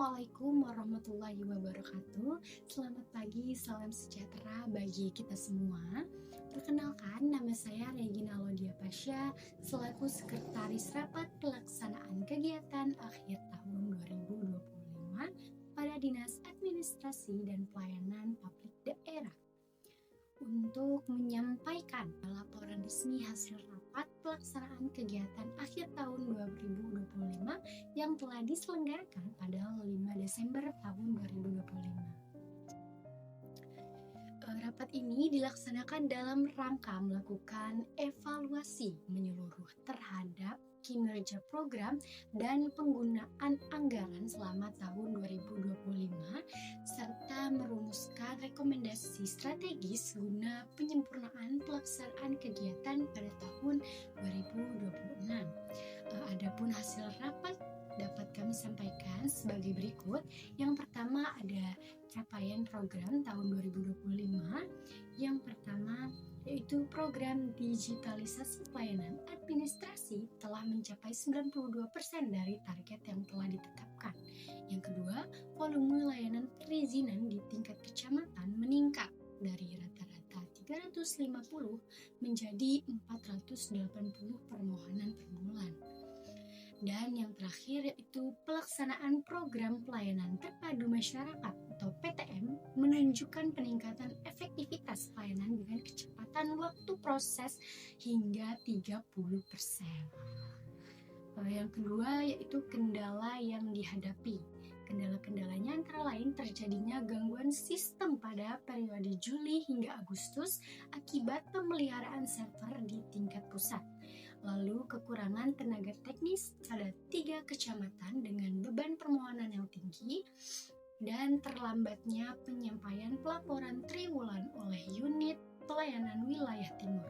Assalamualaikum warahmatullahi wabarakatuh. Selamat pagi, salam sejahtera bagi kita semua. Perkenalkan, nama saya Regina Lodia Pasha, selaku Sekretaris Rapat Pelaksanaan Kegiatan Akhir Tahun 2025 pada Dinas Administrasi dan Pelayanan Publik Daerah. Untuk menyampaikan laporan resmi hasil rapat pelaksanaan kegiatan akhir tahun 2025 yang telah diselenggarakan pada 5 Desember tahun 2025. Rapat ini dilaksanakan dalam rangka melakukan evaluasi menyeluruh terhadap kinerja program dan penggunaan anggaran selama tahun 2025 serta merumuskan rekomendasi strategis guna penyempurnaan pelaksanaan kegiatan pada tahun 2026. Adapun hasil rapat dapat kami sampaikan sebagai berikut. Yang pertama ada capaian program tahun 2025. Yang pertama yaitu program digitalisasi pelayanan administrasi telah mencapai 92% dari target yang telah ditetapkan. Yang kedua, volume layanan perizinan di tingkat kecamatan meningkat dari rata-rata 350 menjadi 480 permohonan per bulan. Dan yang terakhir yaitu pelaksanaan program pelayanan terpadu masyarakat atau PTM menunjukkan peningkatan efektivitas pelayanan dengan kecepatan waktu proses hingga 30%. Yang kedua yaitu kendala yang dihadapi. Kendala-kendalanya antara lain terjadinya gangguan sistem pada periode Juli hingga Agustus akibat pemeliharaan server di tingkat pusat. Lalu kekurangan tenaga teknis pada 3 kecamatan dengan beban permohonan yang tinggi dan terlambatnya penyampaian pelaporan triwulan oleh unit pelayanan wilayah timur.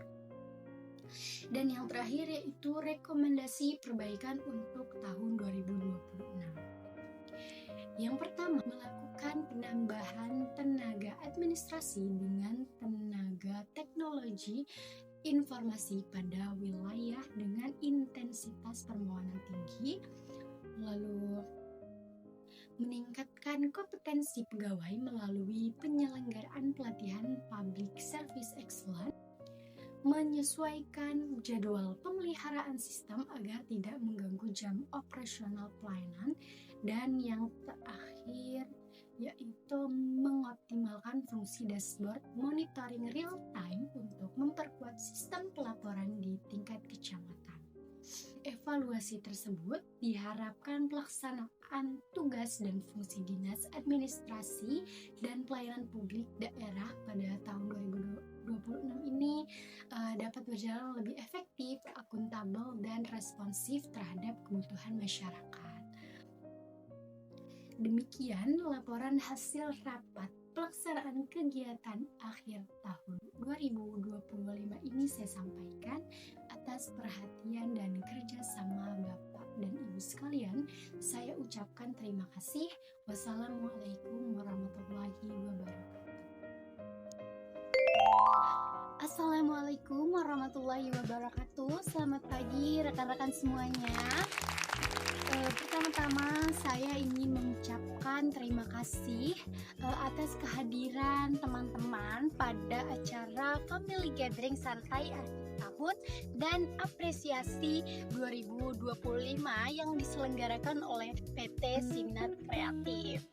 Dan yang terakhir yaitu rekomendasi perbaikan untuk tahun 2026. Yang pertama, melakukan penambahan tenaga administrasi dengan tenaga teknologi informasi pada wilayah dengan intensitas permohonan tinggi, lalu meningkatkan kompetensi pegawai melalui penyelenggaraan pelatihan Public Service Excellence, menyesuaikan jadwal pemeliharaan sistem agar tidak mengganggu jam operasional pelayanan, dan yang terakhir yaitu mengoptimalkan fungsi dashboard monitoring real time untuk memperkuat sistem pelaporan di tingkat kecamatan. Evaluasi tersebut diharapkan pelaksanaan tugas dan fungsi dinas administrasi dan pelayanan publik daerah pada tahun 2026 ini dapat berjalan lebih efektif, akuntabel, dan responsif terhadap kebutuhan masyarakat. Demikian laporan hasil rapat pelaksanaan kegiatan akhir tahun 2025 ini saya sampaikan. Atas perhatian dan kerjasama Bapak dan Ibu sekalian, saya ucapkan terima kasih. Wassalamualaikum warahmatullahi wabarakatuh. Assalamualaikum warahmatullahi wabarakatuh. Selamat pagi rekan-rekan semuanya. Pertama-tama saya ingin mengucapkan terima kasih atas kehadiran teman-teman pada acara Family Gathering Santai akhir tahun dan apresiasi 2025 yang diselenggarakan oleh PT Sinar Kreatif.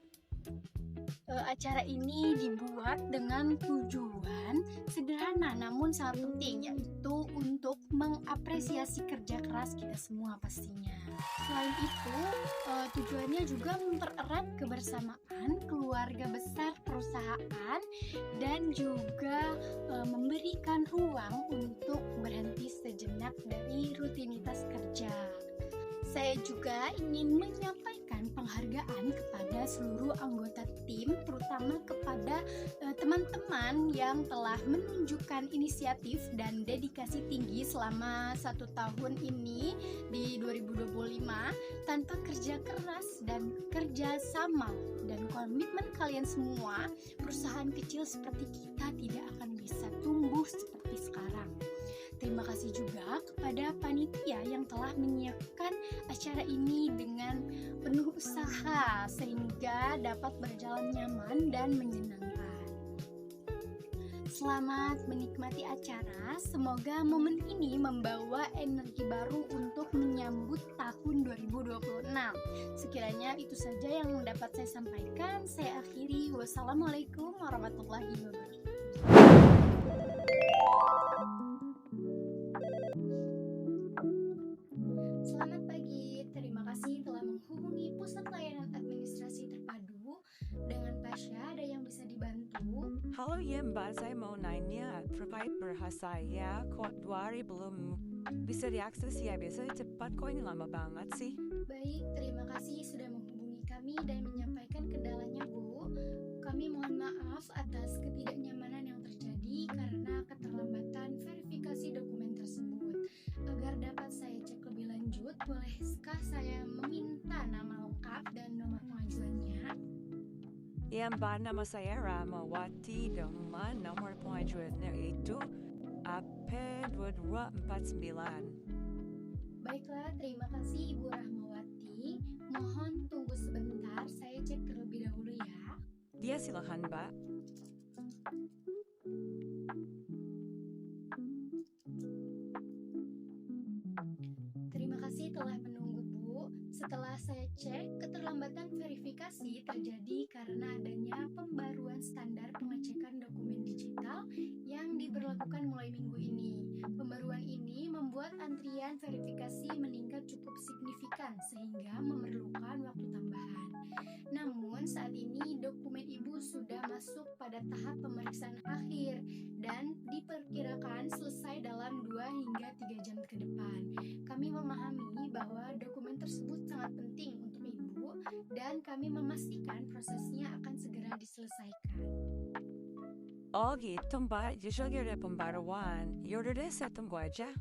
Acara ini dibuat dengan tujuan sederhana namun sangat penting, yaitu untuk mengapresiasi kerja keras kita semua pastinya. Selain itu, tujuannya juga mempererat kebersamaan keluarga besar perusahaan dan juga memberikan ruang untuk berhenti sejenak dari rutinitas kerja. Saya juga ingin menyampaikan penghargaan kepada seluruh anggota tim, terutama kepada teman-teman yang telah menunjukkan inisiatif dan dedikasi tinggi selama 1 tahun ini di 2025. Tanpa kerja keras dan kerja sama dan komitmen kalian semua, perusahaan kecil seperti kita tidak akan bisa tumbuh seperti sekarang. Terima kasih juga kepada panitia yang telah menyiapkan acara ini dengan penuh usaha sehingga dapat berjalan nyaman dan menyenangkan. Selamat menikmati acara, semoga momen ini membawa energi baru untuk menyambut tahun 2026. Sekiranya itu saja yang dapat saya sampaikan, saya akhiri. Wassalamualaikum warahmatullahi wabarakatuh. Selamat pagi, terima kasih telah menghubungi Pusat Layanan Administrasi Terpadu. Dengan Pasha, ada yang bisa dibantu? Halo ya Mbak, saya mau nanya terkait bahasa ya, kok 2 hari belum bisa diakses ya, biasanya cepat kok ini lama banget sih. Baik, terima kasih sudah menghubungi kami dan menyampaikan kendalanya, Bu. Kami mohon maaf atas ketidaknyamanan yang terjadi karena keterlambatan verifikasi dokumen tersebut. Agar dapat saya cek lebih lanjut, bolehkah saya meminta nama lengkap dan nomor pengajuannya? Ya Mbak, nama saya Ramawati dengan nomor pengajuannya itu AP2249. Baiklah, terima kasih Ibu Rahmawati. Mohon tunggu sebentar, saya cek terlebih dahulu ya. Dia silakan Mbak. Terima kasih telah menunggu, Bu. Setelah saya cek, keterlambatan verifikasi terjadi karena adanya pembaruan standar pengecekan dokumen digital yang diberlakukan mulai minggu ini. Pembaruan ini membuat antrian verifikasi meningkat cukup signifikan sehingga memerlukan waktu tambahan. Namun saat ini dokumen Ibu sudah masuk pada tahap pemeriksaan akhir dan diperkirakan selesai dalam 2 hingga 3 jam ke depan. Kami memahami bahwa dokumen tersebut sangat penting untuk Ibu dan kami memastikan prosesnya akan segera diselesaikan. Oh gitu Mbak, usually ada pembaruan. Yaudah deh, saya tunggu aja.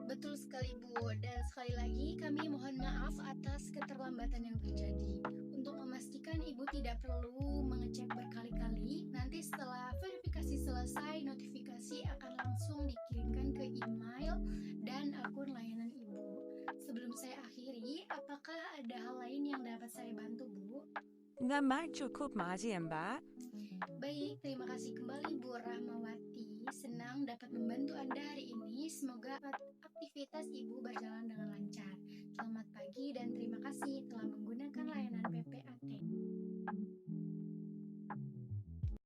Betul sekali Bu, dan sekali lagi kami mohon maaf atas keterlambatan yang terjadi. Untuk memastikan Ibu tidak perlu mengecek berkali-kali, nanti setelah verifikasi selesai, notifikasi akan langsung dikirimkan ke email dan akun layanan Ibu. Sebelum saya akhiri, apakah ada hal lain yang dapat saya bantu Bu? Nggak Mbak, cukup makasih ya Mbak. Baik, terima kasih kembali Bu Rahmawati. Senang dapat membantu Anda hari ini. Semoga aktivitas Ibu berjalan dengan lancar. Selamat pagi dan terima kasih telah menggunakan layanan PPAT.